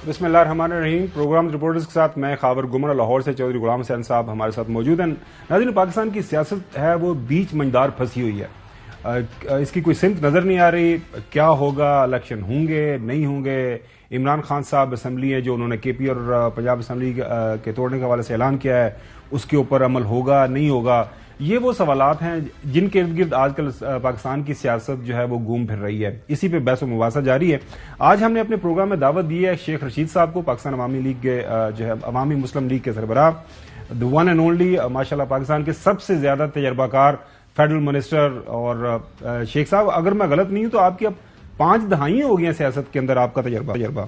بسم اللہ الرحمن الرحیم. پروگرام رپورٹرز کے ساتھ میں خاور گمر لاہور سے چودھری غلام حسین صاحب ہمارے ساتھ موجود ہیں. ناظرین، پاکستان کی سیاست ہے وہ بیچ منجدار پھنسی ہوئی ہے. اس کی کوئی سمت نظر نہیں آ رہی. کیا ہوگا؟ الیکشن ہوں گے نہیں ہوں گے؟ عمران خان صاحب اسمبلی ہے جو انہوں نے کے پی اور پنجاب اسمبلی کے توڑنے کے حوالے سے اعلان کیا ہے، اس کے اوپر عمل ہوگا نہیں ہوگا؟ یہ وہ سوالات ہیں جن کے ارد گرد آج کل پاکستان کی سیاست جو ہے وہ گھوم پھر رہی ہے. اسی پہ بحث و مباحثہ جاری ہے. آج ہم نے اپنے پروگرام میں دعوت دی ہے شیخ رشید صاحب کو، پاکستان عوامی لیگ کے جو ہے عوامی مسلم لیگ کے سربراہ، دی ون اینڈ اونلی ماشاءاللہ پاکستان کے سب سے زیادہ تجربہ کار فیڈرل منسٹر. اور شیخ صاحب، اگر میں غلط نہیں ہوں تو آپ کی اب 5 دہائیاں ہو گئی ہیں سیاست کے اندر آپ کا تجربہ.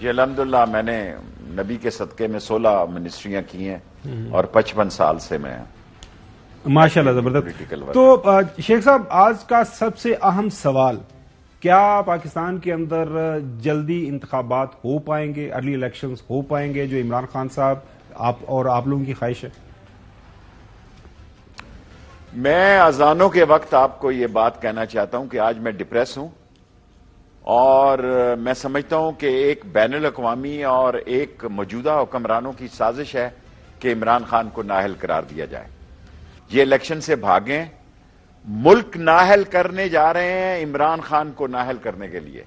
جی الحمدللہ، میں نے نبی کے صدقے میں 16 منسٹریاں کی ہیں اور 55 سال سے میں ماشاءاللہ زبردست. تو شیخ صاحب، آج کا سب سے اہم سوال، کیا پاکستان کے اندر جلدی انتخابات ہو پائیں گے، ارلی الیکشنز ہو پائیں گے جو عمران خان صاحب آپ لوگوں کی خواہش ہے؟ میں اذانوں کے وقت آپ کو یہ بات کہنا چاہتا ہوں کہ آج میں ڈپریس ہوں، اور میں سمجھتا ہوں کہ ایک بین الاقوامی اور ایک موجودہ حکمرانوں کی سازش ہے کہ عمران خان کو نااہل قرار دیا جائے. یہ الیکشن سے بھاگیں. ملک نااہل کرنے جا رہے ہیں عمران خان کو نااہل کرنے کے لیے.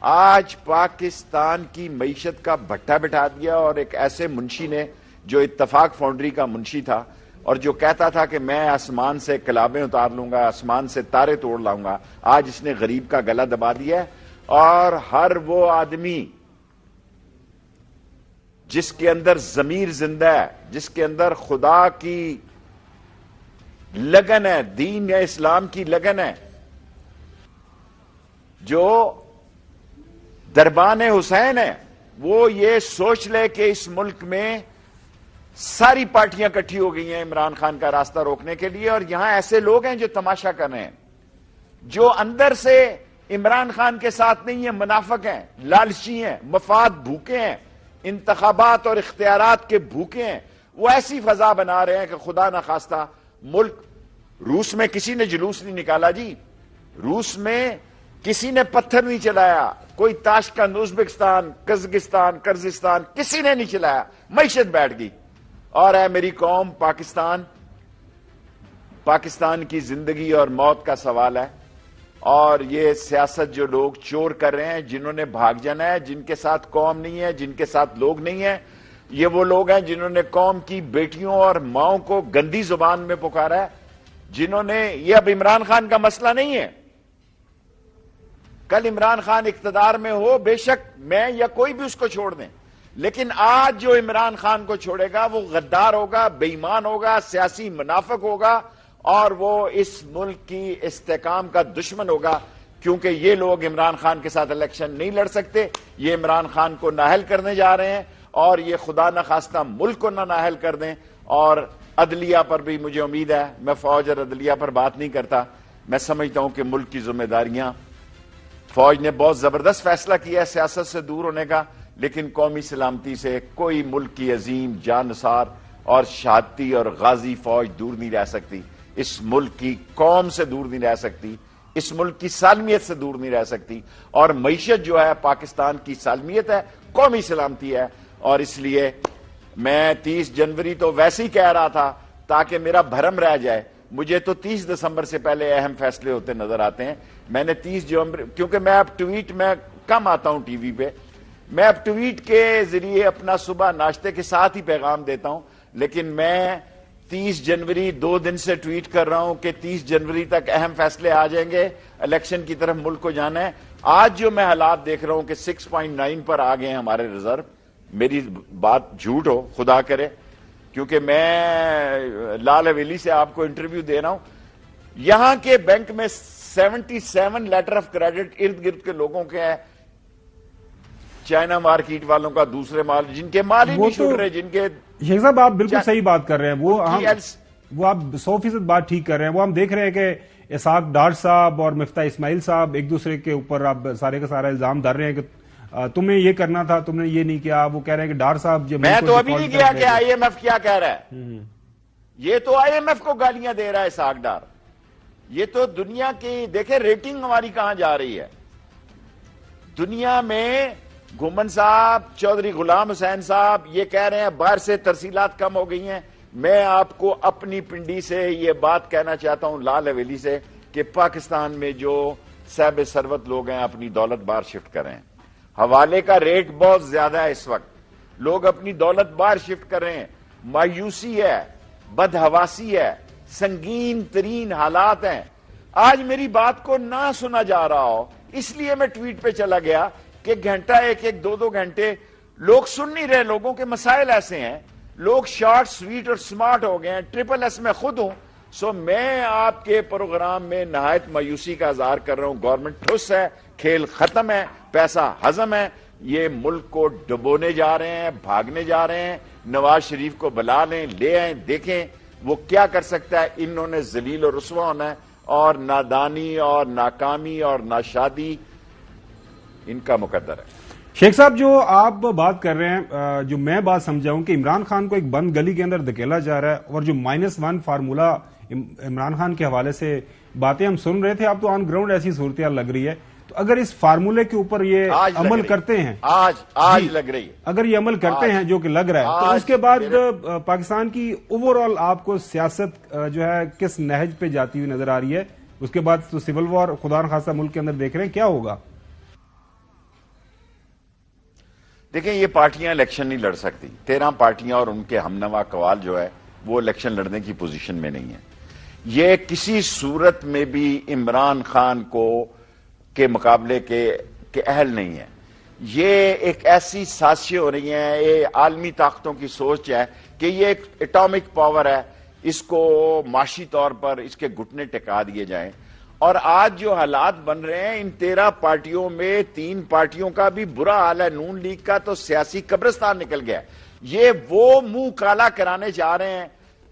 آج پاکستان کی معیشت کا بھٹا بٹھا دیا، اور ایک ایسے منشی نے جو اتفاق فاؤنڈری کا منشی تھا اور جو کہتا تھا کہ میں آسمان سے کلابیں اتار لوں گا، آسمان سے تارے توڑ لاؤں گا، آج اس نے غریب کا گلا دبا دیا ہے. اور ہر وہ آدمی جس کے اندر ضمیر زندہ ہے، جس کے اندر خدا کی لگن ہے، دین یا اسلام کی لگن ہے، جو دربان حسین ہے، وہ یہ سوچ لے کہ اس ملک میں ساری پارٹیاں اکٹھی ہو گئی ہیں عمران خان کا راستہ روکنے کے لیے. اور یہاں ایسے لوگ ہیں جو تماشا کر رہے ہیں، جو اندر سے عمران خان کے ساتھ نہیں ہیں، منافق ہیں، لالچی ہیں، مفاد بھوکے ہیں، انتخابات اور اختیارات کے بھوکے ہیں. وہ ایسی فضا بنا رہے ہیں کہ خدا نخواستہ ملک. روس میں کسی نے جلوس نہیں نکالا جی، روس میں کسی نے پتھر نہیں چلایا، کوئی تاشقند، ازبکستان، قزاقستان، کرغزستان کسی نے نہیں چلایا، معیشت بیٹھ گئی. اور ہے میری قوم، پاکستان کی زندگی اور موت کا سوال ہے. اور یہ سیاست جو لوگ چور کر رہے ہیں، جنہوں نے بھاگ جانا ہے، جن کے ساتھ قوم نہیں ہے، جن کے ساتھ لوگ نہیں ہیں، یہ وہ لوگ ہیں جنہوں نے قوم کی بیٹیوں اور ماؤں کو گندی زبان میں پکارا ہے، جنہوں نے یہ اب عمران خان کا مسئلہ نہیں ہے. کل عمران خان اقتدار میں ہو، بے شک میں یا کوئی بھی اس کو چھوڑ دیں، لیکن آج جو عمران خان کو چھوڑے گا وہ غدار ہوگا، بے ایمان ہوگا، سیاسی منافق ہوگا، اور وہ اس ملک کی استحکام کا دشمن ہوگا. کیونکہ یہ لوگ عمران خان کے ساتھ الیکشن نہیں لڑ سکتے. یہ عمران خان کو نااہل کرنے جا رہے ہیں، اور یہ خدا نخواستہ ملک کو نہ نااہل کر دیں. اور عدلیہ پر بھی مجھے امید ہے. میں فوج اور عدلیہ پر بات نہیں کرتا. میں سمجھتا ہوں کہ ملک کی ذمہ داریاں، فوج نے بہت زبردست فیصلہ کیا ہے سیاست سے دور ہونے کا، لیکن قومی سلامتی سے کوئی ملک کی عظیم جانثار اور شہادتی اور غازی فوج دور نہیں رہ سکتی. اس ملک کی قوم سے دور نہیں رہ سکتی، اس ملک کی سالمیت سے دور نہیں رہ سکتی. اور معیشت جو ہے پاکستان کی سالمیت ہے، قومی سلامتی ہے. اور اس لیے میں 30 جنوری تو ویسے ہی کہہ رہا تھا تاکہ میرا بھرم رہ جائے. مجھے تو 30 دسمبر سے پہلے اہم فیصلے ہوتے نظر آتے ہیں. میں نے 30 جنوری، کیونکہ میں اب ٹویٹ میں کم آتا ہوں ٹی وی پہ، میں اب ٹویٹ کے ذریعے اپنا صبح ناشتے کے ساتھ ہی پیغام دیتا ہوں. لیکن میں 30 جنوری 2 دن سے ٹویٹ کر رہا ہوں کہ 30 جنوری تک اہم فیصلے آ جائیں گے، الیکشن کی طرف ملک کو جانا ہے. آج جو میں حالات دیکھ رہا ہوں کہ 6.9 پر آ گئے ہیں ہمارے ریزرو. میری بات جھوٹ ہو خدا کرے، کیونکہ میں لال حویلی سے آپ کو انٹرویو دے رہا ہوں. یہاں کے بینک میں 77 لیٹر آف کریڈٹ ارد گرد کے لوگوں کے ہیں، چائنا مارکیٹ والوں کا، دوسرے مال، جن کے مال ہی نہیں چھوٹ رہے، جن کے. شیخ صاحب آپ بالکل صحیح بات کر رہے ہیں. وہ آپ 100% بات ٹھیک کر رہے ہیں. وہ ہم دیکھ رہے ہیں کہ اسحاق ڈار صاحب اور مفتاح اسماعیل صاحب ایک دوسرے کے اوپر اب سارے کا سارا الزام ڈال رہے ہیں کہ تمہیں یہ کرنا تھا، تم نے یہ نہیں کیا. وہ کہہ رہے ہیں کہ ڈار صاحب میں تو ابھی نہیں کیا کہ آئی ایم ایف کیا کہہ رہا ہے. یہ تو آئی ایم ایف کو گالیاں دے رہا ہے اسحاق ڈار. یہ تو دنیا کی دیکھیں ریٹنگ ہماری کہاں جا رہی ہے. دنیا میں گھومن صاحب، چودھری غلام حسین صاحب یہ کہہ رہے ہیں باہر سے ترسیلات کم ہو گئی ہیں. میں آپ کو اپنی پنڈی سے یہ بات کہنا چاہتا ہوں، لال حویلی سے، کہ پاکستان میں جو صاحب ثروت لوگ ہیں اپنی دولت باہر شفٹ کر رہے ہیں. حوالے کا ریٹ بہت زیادہ ہے اس وقت، لوگ اپنی دولت باہر شفٹ کر رہے ہیں. مایوسی ہے، بدحواسی ہے، سنگین ترین حالات ہیں. آج میری بات کو نہ سنا جا رہا ہو، اس لیے میں ٹویٹ پہ چلا گیا کہ گھنٹہ ایک دو گھنٹے لوگ سن نہیں رہے. لوگوں کے مسائل ایسے ہیں، لوگ شارٹ سویٹ اور سمارٹ ہو گئے ہیں. ٹرپل ایس میں خود ہوں. سو میں آپ کے پروگرام میں نہایت مایوسی کا اظہار کر رہا ہوں. گورنمنٹ ٹھس ہے، کھیل ختم ہے، پیسہ ہضم ہے. یہ ملک کو ڈبونے جا رہے ہیں، بھاگنے جا رہے ہیں. نواز شریف کو بلا لیں، لے آئیں، دیکھیں وہ کیا کر سکتا ہے. انہوں نے ذلیل و رسوا ہونا ہے، اور نادانی اور ناکامی اور ناشادی ان کا مقدر ہے. شیخ صاحب، جو آپ بات کر رہے ہیں، جو میں بات سمجھاؤں کہ عمران خان کو ایک بند گلی کے اندر دھکیلا جا رہا ہے، اور جو -1 فارمولا عمران خان کے حوالے سے باتیں ہم سن رہے تھے، اب تو آن گراؤنڈ ایسی صورتحال لگ رہی ہے. تو اگر اس فارمولے کے اوپر یہ عمل کرتے ہیں، آج لگ رہی ہے، اگر یہ عمل کرتے ہیں جو کہ لگ رہا ہے، تو اس کے بعد پاکستان کی اوور آل آپ کو سیاست جو ہے کس نہج پہ جاتی ہوئی نظر آ رہی ہے؟ اس کے بعد تو سول وار خدا نخواستہ ملک کے اندر دیکھ رہے ہیں، کیا ہوگا؟ دیکھیں، یہ پارٹیاں الیکشن نہیں لڑ سکتی. 13 پارٹیاں اور ان کے ہمنوا قوال جو ہے وہ الیکشن لڑنے کی پوزیشن میں نہیں ہے. یہ کسی صورت میں بھی عمران خان کے مقابلے کے اہل نہیں ہے. یہ ایک ایسی سازشیں ہو رہی ہیں، یہ عالمی طاقتوں کی سوچ ہے کہ یہ ایک اٹامک پاور ہے، اس کو معاشی طور پر اس کے گھٹنے ٹکا دیے جائیں. اور آج جو حالات بن رہے ہیں ان 13 پارٹیوں میں 3 پارٹیوں کا بھی برا حال ہے. نون لیگ کا تو سیاسی قبرستان نکل گیا. یہ وہ منہ کالا کرانے جا رہے ہیں.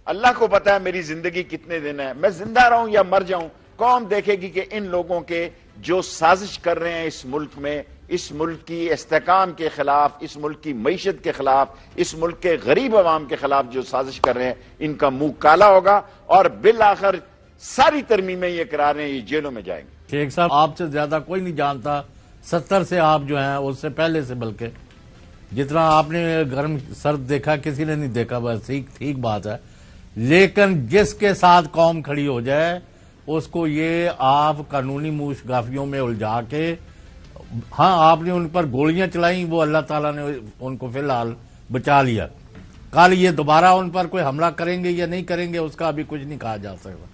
اللہ کو پتا ہے میری زندگی کتنے دن ہے، میں زندہ رہوں یا مر جاؤں. قوم دیکھے گی کہ ان لوگوں کے جو سازش کر رہے ہیں اس ملک میں، اس ملک کی استحکام کے خلاف، اس ملک کی معیشت کے خلاف، اس ملک کے غریب عوام کے خلاف جو سازش کر رہے ہیں، ان کا منہ کالا ہوگا. اور بالآخر ساری ترمیمیں یہ کرا رہے ہیں، یہ جیلوں میں جائیں گے. شیخ صاحب، آپ سے زیادہ کوئی نہیں جانتا 70 سے آپ جو ہیں اس سے پہلے سے، بلکہ جتنا آپ نے گرم سرد دیکھا کسی نے نہیں دیکھا. بس ٹھیک بات ہے، لیکن جس کے ساتھ قوم کھڑی ہو جائے اس کو یہ آپ قانونی موش گافیوں میں الجھا کے، ہاں آپ نے ان پر گولیاں چلائیں، وہ اللہ تعالیٰ نے ان کو فی الحال بچا لیا. کل یہ دوبارہ ان پر کوئی حملہ کریں گے یا نہیں کریں گے اس کا ابھی کچھ نہیں کہا جا سکتا.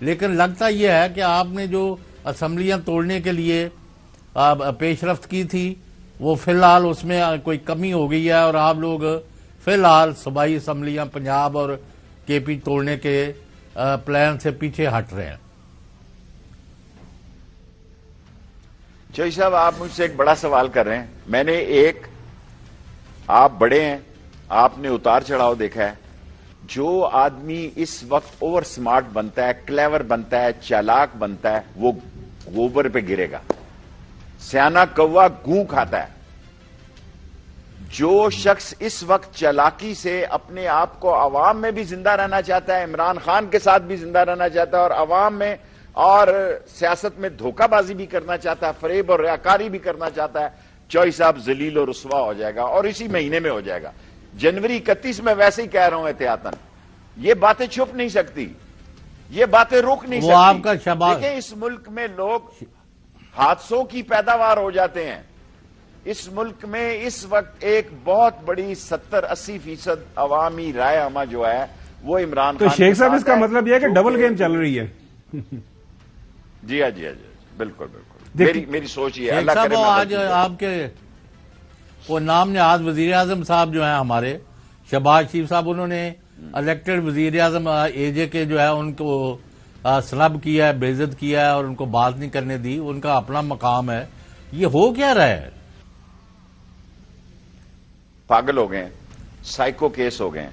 لیکن لگتا یہ ہے کہ آپ نے جو اسمبلیاں توڑنے کے لیے پیش رفت کی تھی وہ فی الحال اس میں کوئی کمی ہو گئی ہے، اور آپ لوگ فی الحال صوبائی اسمبلیاں پنجاب اور کے پی توڑنے کے پلان سے پیچھے ہٹ رہے ہیں. چوئی صاحب، آپ مجھ سے ایک بڑا سوال کر رہے ہیں. میں نے آپ بڑے ہیں، آپ نے اتار چڑھاؤ دیکھا ہے. جو آدمی اس وقت اوور سمارٹ بنتا ہے، کلیور بنتا ہے، چالاک بنتا ہے، وہ گوبر پہ گرے گا. سیانہ کوا گوں کھاتا ہے. جو شخص اس وقت چالاکی سے اپنے آپ کو عوام میں بھی زندہ رہنا چاہتا ہے، عمران خان کے ساتھ بھی زندہ رہنا چاہتا ہے، اور عوام میں اور سیاست میں دھوکہ بازی بھی کرنا چاہتا ہے، فریب اور ریاکاری بھی کرنا چاہتا ہے، چوئی صاحب ذلیل و رسوا ہو جائے گا. اور اسی مہینے میں ہو جائے گا. جنوری 31 میں ویسے ہی کہہ رہا ہوں احتیاطاً. یہ باتیں چھپ نہیں سکتی، یہ باتیں روک نہیں سکتی. آپ کا شباب، دیکھیں اس ملک میں لوگ حادثوں کی پیداوار ہو جاتے ہیں. اس ملک میں اس وقت ایک بہت بڑی 70-80% عوامی رائے عامہ جو ہے وہ عمران خان. تو شیخ صاحب، اس کا مطلب یہ ہے کہ ڈبل گیم چل رہی ہے. جی ہاں، جی ہاں، بالکل بالکل. میری سوچ یہ ہے. اللہ کرے آج آپ کے وہ نام نے آج وزیر اعظم صاحب جو ہیں ہمارے شہباز شریف صاحب، انہوں نے الیکٹڈ وزیر اعظم اے جے کے جو ہے ان کو سنب کیا ہے، بے عزت کیا ہے، اور ان کو بات نہیں کرنے دی. ان کا اپنا مقام ہے. یہ ہو کیا رہا ہے؟ پاگل ہو گئے، سائیکو کیس ہو گئے.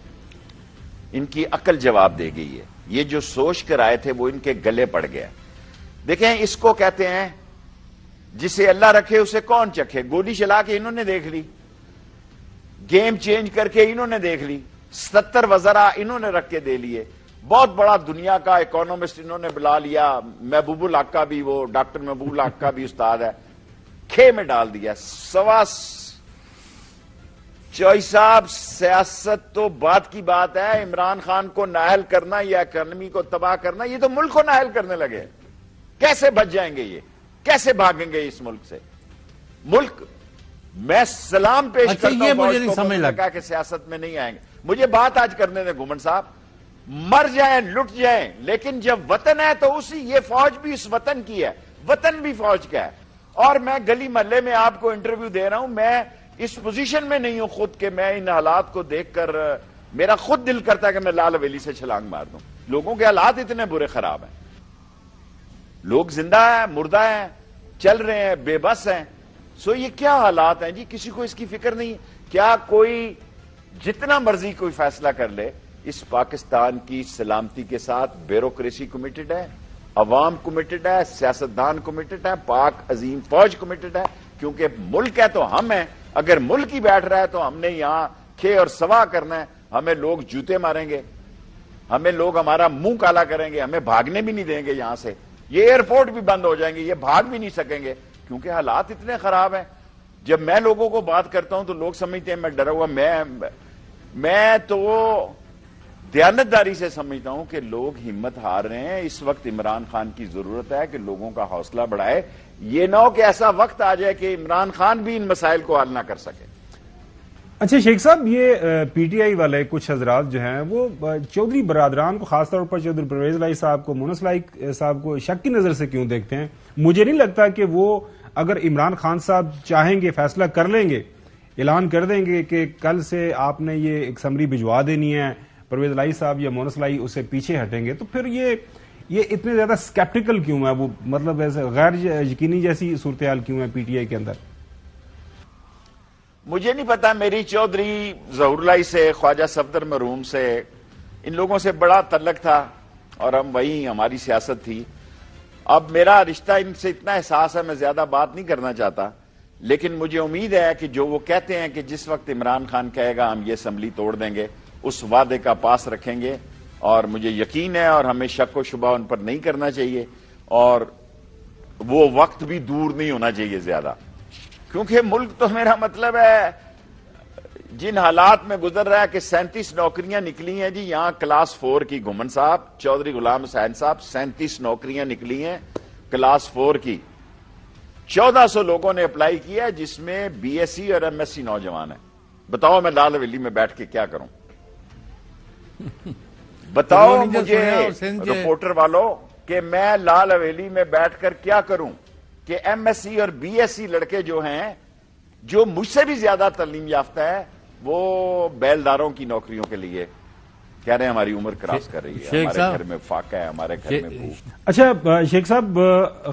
ان کی عقل جواب دے گئی ہے. یہ جو سوچ کر آئے تھے وہ ان کے گلے پڑ گیا. دیکھیں، اس کو کہتے ہیں جسے اللہ رکھے اسے کون چکھے. گولی چلا کے انہوں نے دیکھ لی، گیم چینج کر کے انہوں نے دیکھ لی، 70 وزراء انہوں نے رکھ کے دے لیے. بہت بڑا دنیا کا اکانومسٹ انہوں نے بلا لیا. محبوب الحق کا بھی، وہ ڈاکٹر محبوب الحق کا بھی استاد ہے. کھے میں ڈال دیا. چوئی صاحب, سیاست تو بات کی بات ہے, عمران خان کو نااہل کرنا یا اکانومی کو تباہ کرنا, یہ تو ملک کو نااہل کرنے لگے. کیسے بچ جائیں گے یہ, کیسے بھاگیں گے اس ملک سے؟ ملک, میں سلام پیش کرتا ہوں یہ مجھے نہیں سمجھ لگا کہ سیاست میں نہیں آئیں گے. مجھے بات آج کرنے دیں گھومن صاحب. مر جائیں, لٹ جائیں, لیکن جب وطن ہے تو یہ فوج بھی اس وطن کی ہے, وطن بھی فوج کا ہے. اور میں گلی محلے میں آپ کو انٹرویو دے رہا ہوں, میں اس پوزیشن میں نہیں ہوں خود کہ میں ان حالات کو دیکھ کر میرا خود دل کرتا ہے کہ میں لال حویلی سے چھلانگ مار دوں. لوگوں کے حالات اتنے برے خراب ہیں, لوگ زندہ ہیں, مردہ ہیں, چل رہے ہیں, بے بس ہیں. یہ کیا حالات ہیں جی؟ کسی کو اس کی فکر نہیں. کیا کوئی جتنا مرضی کوئی فیصلہ کر لے, اس پاکستان کی سلامتی کے ساتھ بیوروکریسی کمیٹڈ ہے, عوام کمیٹڈ ہے, سیاستدان کمیٹڈ ہے, پاک عظیم فوج کمیٹڈ ہے. کیونکہ ملک ہے تو ہم ہیں. اگر ملک ہی بیٹھ رہا ہے تو ہم نے یہاں کھے اور سوا کرنا ہے. ہمیں لوگ جوتے ماریں گے, ہمیں لوگ ہمارا منہ کالا کریں گے, ہمیں بھاگنے بھی نہیں دیں گے یہاں سے. یہ ایئرپورٹ بھی بند ہو جائیں گے, یہ بھاگ بھی نہیں سکیں گے کیونکہ حالات اتنے خراب ہیں. جب میں لوگوں کو بات کرتا ہوں تو لوگ سمجھتے ہیں میں ڈرا ہوا. میں تو دیانتداری سے سمجھتا ہوں کہ لوگ ہمت ہار رہے ہیں. اس وقت عمران خان کی ضرورت ہے کہ لوگوں کا حوصلہ بڑھائے. یہ نہ ہو کہ ایسا وقت آ جائے کہ عمران خان بھی ان مسائل کو حل نہ کر سکے. اچھا شیخ صاحب, یہ پی ٹی آئی والے کچھ حضرات جو ہیں وہ چودھری برادران کو, خاص طور پر چودھری پرویز الہی صاحب کو, مونس الہی صاحب کو شک کی نظر سے کیوں دیکھتے ہیں؟ مجھے نہیں لگتا کہ وہ اگر عمران خان صاحب چاہیں گے, فیصلہ کر لیں گے, اعلان کر دیں گے کہ کل سے آپ نے یہ ایک سمری بھجوا دینی ہے, پرویز الہی صاحب یا مونس الہی اسے پیچھے ہٹیں گے, تو پھر یہ اتنے زیادہ سکیپٹیکل کیوں ہے؟ وہ مطلب ایسے غیر یقینی جیسی صورتحال کیوں ہے پی ٹی آئی کے اندر؟ مجھے نہیں پتا. میری چودھری ظہور الہی سے, خواجہ صفدر مرحوم سے, ان لوگوں سے بڑا تعلق تھا اور ہم وہی ہماری سیاست تھی. اب میرا رشتہ ان سے اتنا احساس ہے, میں زیادہ بات نہیں کرنا چاہتا, لیکن مجھے امید ہے کہ جو وہ کہتے ہیں کہ جس وقت عمران خان کہے گا ہم یہ اسمبلی توڑ دیں گے, اس وعدے کا پاس رکھیں گے. اور مجھے یقین ہے, اور ہمیں شک و شبہ ان پر نہیں کرنا چاہیے, اور وہ وقت بھی دور نہیں ہونا چاہیے زیادہ. کیونکہ ملک تو میرا مطلب ہے جن حالات میں گزر رہا ہے کہ 37 نوکریاں نکلی ہیں جی یہاں کلاس 4 کی. گھومن صاحب, چودھری غلام حسین صاحب, 37 نوکریاں نکلی ہیں کلاس 4 کی. 1400 لوگوں نے اپلائی کیا, جس میں بی ایس سی اور ایم ایس سی نوجوان ہیں. بتاؤ میں لال حویلی میں بیٹھ کے کیا کروں؟ بتاؤ مجھے رپورٹر والوں کہ میں لال حویلی میں بیٹھ کر کیا کروں کہ ایم ایس سی اور بی ایس سی لڑکے جو ہیں, جو مجھ سے بھی زیادہ تعلیم یافتہ ہے, وہ بیلداروں کی نوکریوں کے لیے کہہ رہے ہیں ہماری عمر کراس کر رہی ہے, ہمارے گھر میں فاقہ ہے, ہمارے گھر میں بھوک. اچھا شیخ صاحب,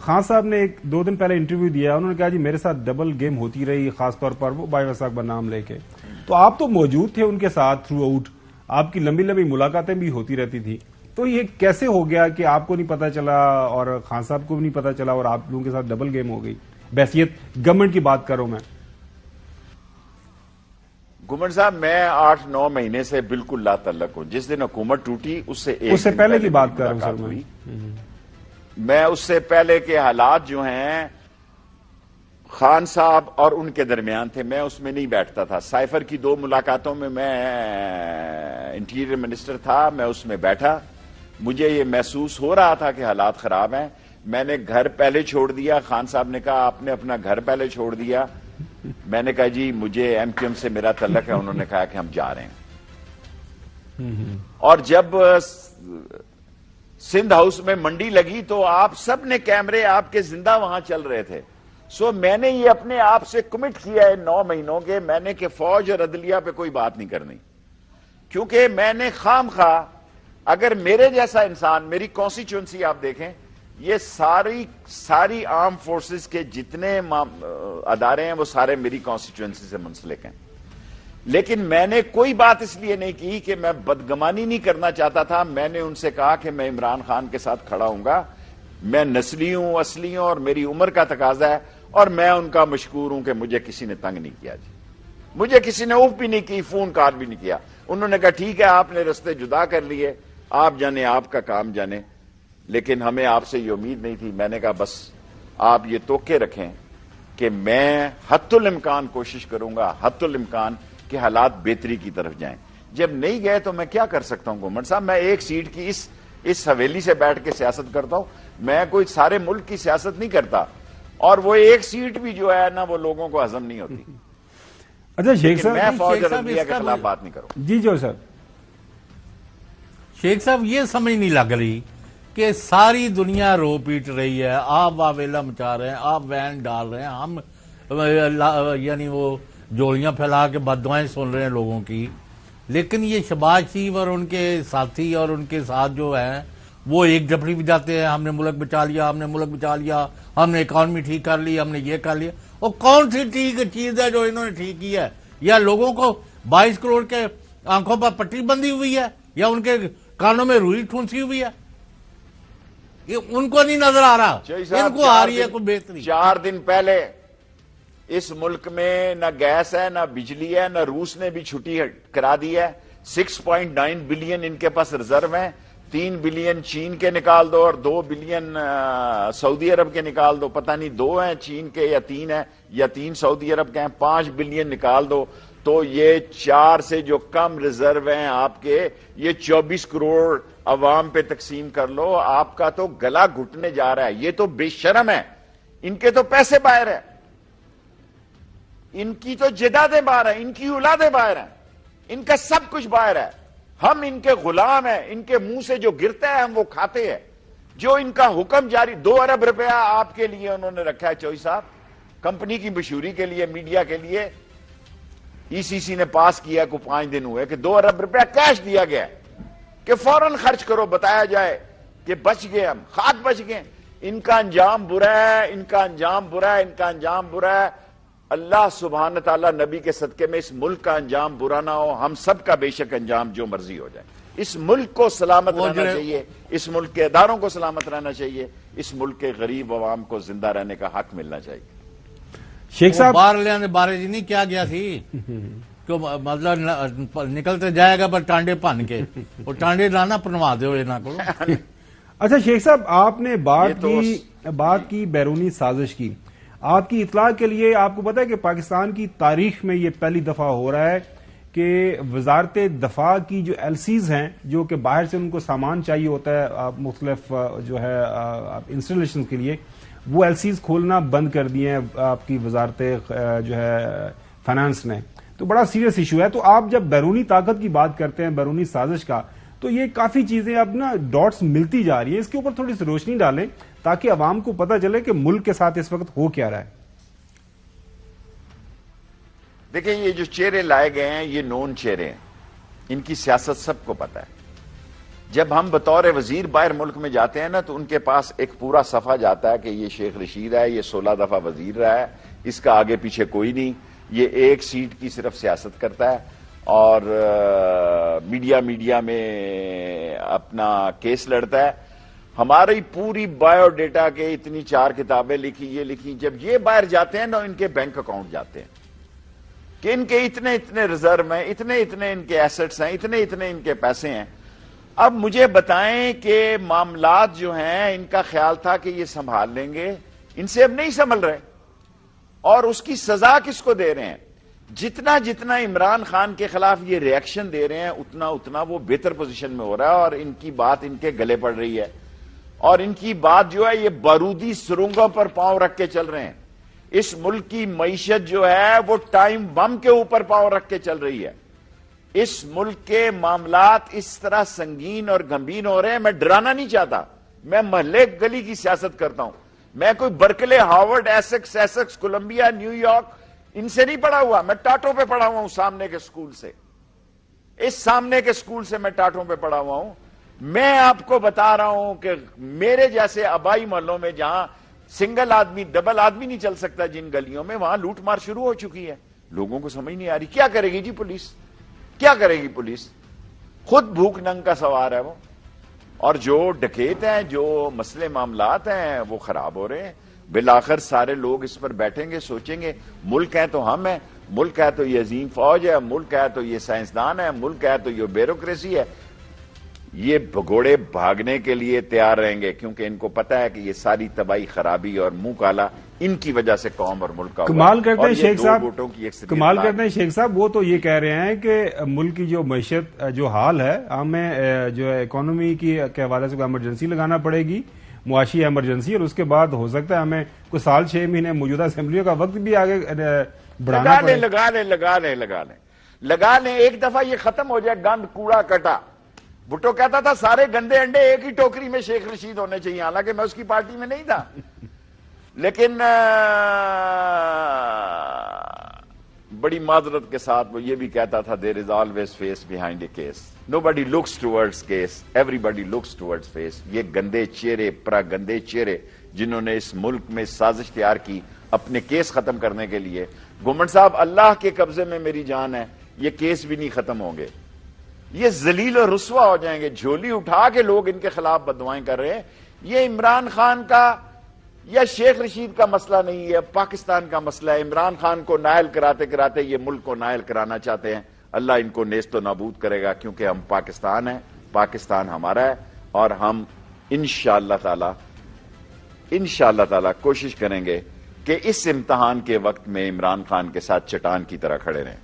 خان صاحب نے 2 دن پہلے انٹرویو دیا, انہوں نے کہا جی میرے ساتھ ڈبل گیم ہوتی رہی, خاص طور پر وہ بائی وساق کا نام لے کے. تو آپ تو موجود تھے ان کے ساتھ تھرو آؤٹ, آپ کی لمبی لمبی ملاقاتیں بھی ہوتی رہتی تھی. تو یہ کیسے ہو گیا کہ آپ کو نہیں پتا چلا اور خان صاحب کو بھی نہیں پتا چلا اور آپ لوگوں کے ساتھ ڈبل گیم ہو گئی؟ بحثیت گورنمنٹ کی بات کروں میں. گمن صاحب, میں 8-9 مہینے سے بالکل لا تعلق ہوں. جس دن حکومت ٹوٹی اس سے پہلے کی بات کر رہا ہوں سر. میں اس سے پہلے کے حالات جو ہیں خان صاحب اور ان کے درمیان تھے, میں اس میں نہیں بیٹھتا تھا. سائفر کی 2 ملاقاتوں میں انٹیریئر منسٹر تھا, میں اس میں بیٹھا. مجھے یہ محسوس ہو رہا تھا کہ حالات خراب ہیں. میں نے گھر پہلے چھوڑ دیا. خان صاحب نے کہا آپ نے اپنا گھر پہلے چھوڑ دیا. میں نے کہا جی مجھے ایم کیو ایم سے میرا تعلق ہے. انہوں نے کہا کہ ہم جا رہے ہیں. اور جب سندھ ہاؤس میں منڈی لگی تو آپ سب نے کیمرے آپ کے زندہ وہاں چل رہے تھے. میں نے یہ اپنے آپ سے کمٹ کیا ہے 9 مہینوں کے, میں نے کہ فوج اور عدلیہ پہ کوئی بات نہیں کرنی. کیونکہ میں نے خام خواہ, اگر میرے جیسا انسان, میری کانسٹیچوئنسی آپ دیکھیں, یہ ساری آرم فورسز کے جتنے ادارے ہیں وہ سارے میری کانسٹیچوئنسی سے منسلک ہیں. لیکن میں نے کوئی بات اس لیے نہیں کی کہ میں بدگمانی نہیں کرنا چاہتا تھا. میں نے ان سے کہا کہ میں عمران خان کے ساتھ کھڑا ہوں گا, میں نسلی ہوں, اصلی ہوں, اور میری عمر کا تقاضا ہے. اور میں ان کا مشکور ہوں کہ مجھے کسی نے تنگ نہیں کیا جی, مجھے کسی نے اوف بھی نہیں کی, فون کال بھی نہیں کیا. انہوں نے کہا ٹھیک ہے آپ نے رستے جدا کر لیے, آپ جانے, آپ کا کام جانے, لیکن ہمیں آپ سے یہ امید نہیں تھی. میں نے کہا بس آپ یہ توقع رکھیں کہ میں حتی الامکان کوشش کروں گا، حتی الامکان کہ حالات بہتری کی طرف جائیں. جب نہیں گئے تو میں کیا کر سکتا ہوں گورنمنٹ صاحب؟ میں ایک سیٹ کی اس حویلی سے بیٹھ کے سیاست کرتا ہوں، میں کوئی سارے ملک کی سیاست نہیں کرتا، اور وہ ایک سیٹ بھی جو ہے نا وہ لوگوں کو ہضم نہیں ہوتی. اچھا شیخ میں صاحب، فوج شیخ اور صاحب عدلیہ اس کے کا خلاف بات نہیں کروں. جی جو سر، شیخ صاحب یہ سمجھ نہیں لگ رہی کہ ساری دنیا رو پیٹ رہی ہے، آپ واویلا مچا رہے ہیں، آپ وین ڈال رہے ہیں، ہم یعنی وہ جوڑیاں پھیلا کے بددعائیں سن رہے ہیں لوگوں کی، لیکن یہ شہباز شریف اور ان کے ساتھی اور ان کے ساتھ جو ہیں وہ ایک ڈپڑی بھی جاتے ہیں، ہم نے ملک بچا لیا، ہم نے ملک بچا لیا، ہم نے اکانومی ٹھیک کر لی، ہم نے یہ کر لیا. اور کون سی ٹھیک چیز ہے جو انہوں نے ٹھیک کی ہے؟ یا لوگوں کو 22 کروڑ کے آنکھوں پر پٹی بندھی ہوئی ہے، یا ان کے کانوں میں روئی ٹھونسی ہوئی ہے؟ یہ ان کو نہیں نظر آ رہا، ان کو آ رہی ہے کوئی بہتری. 4 دن پہلے اس ملک میں نہ گیس ہے، نہ بجلی ہے، نہ روس نے بھی چھٹی کرا دی ہے. 6.9 بلین ان کے پاس ریزرو ہیں، 3 بلین چین کے نکال دو اور 2 بلین سعودی عرب کے نکال دو. پتہ نہیں 2 ہیں چین کے یا 3 ہیں، یا 3 سعودی عرب کے ہیں. 5 بلین نکال دو تو یہ 4 سے جو کم ریزرو ہیں آپ کے، یہ 24 کروڑ عوام پہ تقسیم کر لو، آپ کا تو گلا گھٹنے جا رہا ہے. یہ تو بے شرم ہے، ان کے تو پیسے باہر ہیں، ان کی تو جدادیں باہر ہیں، ان کی اولادیں باہر ہیں، ان کا سب کچھ باہر ہے. ہم ان کے غلام ہیں، ان کے منہ سے جو گرتا ہے ہم وہ کھاتے ہیں. جو ان کا حکم جاری، 2 ارب روپیہ آپ کے لیے انہوں نے رکھا ہے چوئی صاحب، کمپنی کی مشہوری کے لیے، میڈیا کے لیے. ای سی سی نے پاس کیا کو 5 دن ہوئے کہ 2 ارب روپیہ کیش دیا گیا کہ فوراً خرچ کرو، بتایا جائے کہ بچ گئے، ہم خاک بچ گئے. ان کا انجام برا ہے، ان کا انجام برا ہے، ان کا انجام برا ہے. اللہ سبحانہ تعالیٰ نبی کے صدقے میں اس ملک کا انجام برا نہ ہو، ہم سب کا بے شک انجام جو مرضی ہو جائے. اس ملک کو سلامت رہنا چاہیے، اس ملک کے اداروں کو سلامت رہنا چاہیے، اس ملک کے غریب عوام کو زندہ رہنے کا حق ملنا چاہیے. شیخ صاحب، باہر لے آنے بارے جی نہیں کیا گیا تھی کہ مطلب نکلتے جائے گا پر ٹانڈے پن کے، وہ ٹانڈے لانا پنوا دو یہاں کو. اچھا شیخ صاحب، آپ نے بات کی بیرونی سازش کی. آپ کی اطلاع کے لیے آپ کو پتا ہے کہ پاکستان کی تاریخ میں یہ پہلی دفعہ ہو رہا ہے کہ وزارت دفاع کی جو ایل سیز ہیں، جو کہ باہر سے ان کو سامان چاہیے ہوتا ہے مختلف جو ہے انسٹالیشن کے لیے، وہ ایل سیز کھولنا بند کر دیے ہیں آپ کی وزارت جو ہے فائنانس نے. تو بڑا سیریس ایشو ہے. تو آپ جب بیرونی طاقت کی بات کرتے ہیں، بیرونی سازش کا، تو یہ کافی چیزیں اب نا ڈاٹس ملتی جا رہی ہیں. اس کے اوپر تھوڑی سی روشنی ڈالیں تاکہ عوام کو پتہ چلے کہ ملک کے ساتھ اس وقت ہو کیا رہا ہے. دیکھیں، یہ جو چہرے لائے گئے ہیں یہ نون چہرے ہیں، ان کی سیاست سب کو پتہ ہے. جب ہم بطور وزیر باہر ملک میں جاتے ہیں نا تو ان کے پاس ایک پورا صفحہ جاتا ہے کہ یہ شیخ رشید ہے، یہ 16 دفعہ وزیر رہا ہے، اس کا آگے پیچھے کوئی نہیں، یہ ایک سیٹ کی صرف سیاست کرتا ہے اور میڈیا میں اپنا کیس لڑتا ہے. ہماری پوری بایو ڈیٹا کے اتنی 4 کتابیں لکھی، یہ لکھی. جب یہ باہر جاتے ہیں نا ان کے بینک اکاؤنٹ جاتے ہیں کہ ان کے اتنے ریزرو ہیں، اتنے ان کے ایسٹس ہیں، اتنے ان کے پیسے ہیں. اب مجھے بتائیں کہ معاملات جو ہیں ان کا خیال تھا کہ یہ سنبھال لیں گے، ان سے اب نہیں سنبھل رہے، اور اس کی سزا کس کو دے رہے ہیں؟ جتنا عمران خان کے خلاف یہ ری ایکشن دے رہے ہیں اتنا وہ بہتر پوزیشن میں ہو رہا ہے، اور ان کی بات ان کے گلے پڑ رہی ہے، اور ان کی بات جو ہے یہ بارودی سرنگوں پر پاؤں رکھ کے چل رہے ہیں. اس ملک کی معیشت جو ہے وہ ٹائم بم کے اوپر پاؤں رکھ کے چل رہی ہے. اس ملک کے معاملات اس طرح سنگین اور گمبھیر ہو رہے ہیں. میں ڈرانا نہیں چاہتا، میں محلے گلی کی سیاست کرتا ہوں. میں کوئی Berkeley, Harvard, Essex, Columbia, New York ان سے نہیں پڑھا ہوا، میں ٹاٹوں پہ پڑھا ہوا ہوں، سامنے کے سکول سے. اس سامنے کے سکول سے میں ٹاٹوں پہ پڑھا ہوا ہوں. میں آپ کو بتا رہا ہوں کہ میرے جیسے آبائی محلوں میں جہاں سنگل آدمی، ڈبل آدمی نہیں چل سکتا، جن گلیوں میں، وہاں لوٹ مار شروع ہو چکی ہے. لوگوں کو سمجھ نہیں آ رہی کیا کرے گی جی پولیس، کیا کرے گی پولیس؟ خود بھوک ننگ کا سوار ہے وہ. اور جو ڈکیت ہیں، جو مسئلے معاملات ہیں وہ خراب ہو رہے ہیں. بالآخر سارے لوگ اس پر بیٹھیں گے، سوچیں گے ملک ہے تو ہم ہیں، ملک ہے تو یہ عظیم فوج ہے، ملک ہے تو یہ سائنسدان ہے، ملک ہے تو یہ بیوروکریسی ہے. یہ بھگوڑے بھاگنے کے لیے تیار رہیں گے کیونکہ ان کو پتا ہے کہ یہ ساری تباہی، خرابی اور منہ کالا ان کی وجہ سے قوم اور ملک کا ہوا. کمال کرتے اور ہیں یہ شیخ دو صاحب، ووٹوں کی ایک سری کمال اطلاع. کرتے ہیں شیخ صاحب، وہ تو یہ کہہ رہے ہیں کہ ملک کی جو معیشت جو حال ہے، ہمیں جو ہے اکانومی کے حوالے سے ایمرجنسی لگانا پڑے گی، معاشی ایمرجنسی، اور اس کے بعد ہو سکتا ہے ہمیں کوئی سال 6 مہینے موجودہ اسمبلیوں کا وقت بھی آگے بڑھانا پڑے. لگا لیں ایک دفعہ یہ ختم ہو جائے گند کوڑا کٹا. بھٹو کہتا تھا سارے گندے انڈے ایک ہی ٹوکری میں شیخ رشید ہونے چاہیے، حالانکہ میں اس کی پارٹی میں نہیں تھا. لیکن بڑی معذرت کے ساتھ وہ یہ بھی کہتا تھا there is always face behind a case. Nobody looks towards case, everybody looks towards face. یہ گندے چہرے، گندے چہرے جنہوں نے اس ملک میں سازش تیار کی اپنے کیس ختم کرنے کے لیے. گھمن صاحب، اللہ کے قبضے میں میری جان ہے، یہ کیس بھی نہیں ختم ہوں گے. یہ ذلیل و رسوا ہو جائیں گے. جھولی اٹھا کے لوگ ان کے خلاف بددعائیں کر رہے ہیں. یہ عمران خان کا یا شیخ رشید کا مسئلہ نہیں ہے، پاکستان کا مسئلہ ہے. عمران خان کو نائل کراتے کراتے یہ ملک کو نائل کرانا چاہتے ہیں. اللہ ان کو نیست و نابود کرے گا، کیونکہ ہم پاکستان ہیں، پاکستان ہمارا ہے، اور ہم انشاءاللہ تعالی کوشش کریں گے کہ اس امتحان کے وقت میں عمران خان کے ساتھ چٹان کی طرح کھڑے رہیں.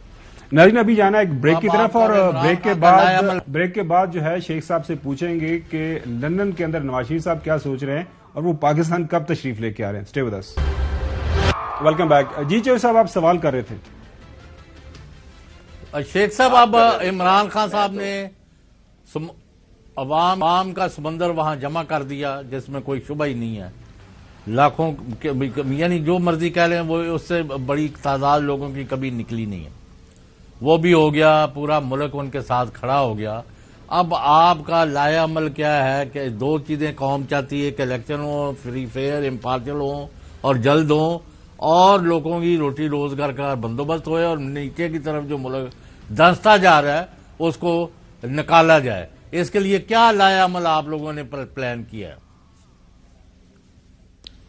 ناظرین، ابھی جانا ایک بریک کی طرف، اور بریک کے بعد جو ہے شیخ صاحب سے پوچھیں گے کہ لندن کے اندر نواز شریف صاحب کیا سوچ رہے ہیں اور وہ پاکستان کب تشریف لے کے آ رہے ہیں. Stay with us. Welcome back. جی چوہدری صاحب، آپ سوال کر رہے تھے. شیخ صاحب، اب عمران خان صاحب نے عوام کا سمندر وہاں جمع کر دیا جس میں کوئی شبہ ہی نہیں ہے. لاکھوں یعنی جو مرضی کہہ لیں، وہ اس سے بڑی تعداد لوگوں کی کبھی نکلی نہیں ہے. وہ بھی ہو گیا، پورا ملک ان کے ساتھ کھڑا ہو گیا. اب آپ کا لائے عمل کیا ہے کہ دو چیزیں قوم چاہتی ہے کہ الیکشن ہو، فری فیئر امپارشل ہوں اور جلد ہوں، اور لوگوں کی روٹی روزگار کا بندوبست ہوئے، اور نیچے کی طرف جو ملک دھنستا جا رہا ہے اس کو نکالا جائے. اس کے لیے کیا لائے عمل آپ لوگوں نے پلان کیا ہے؟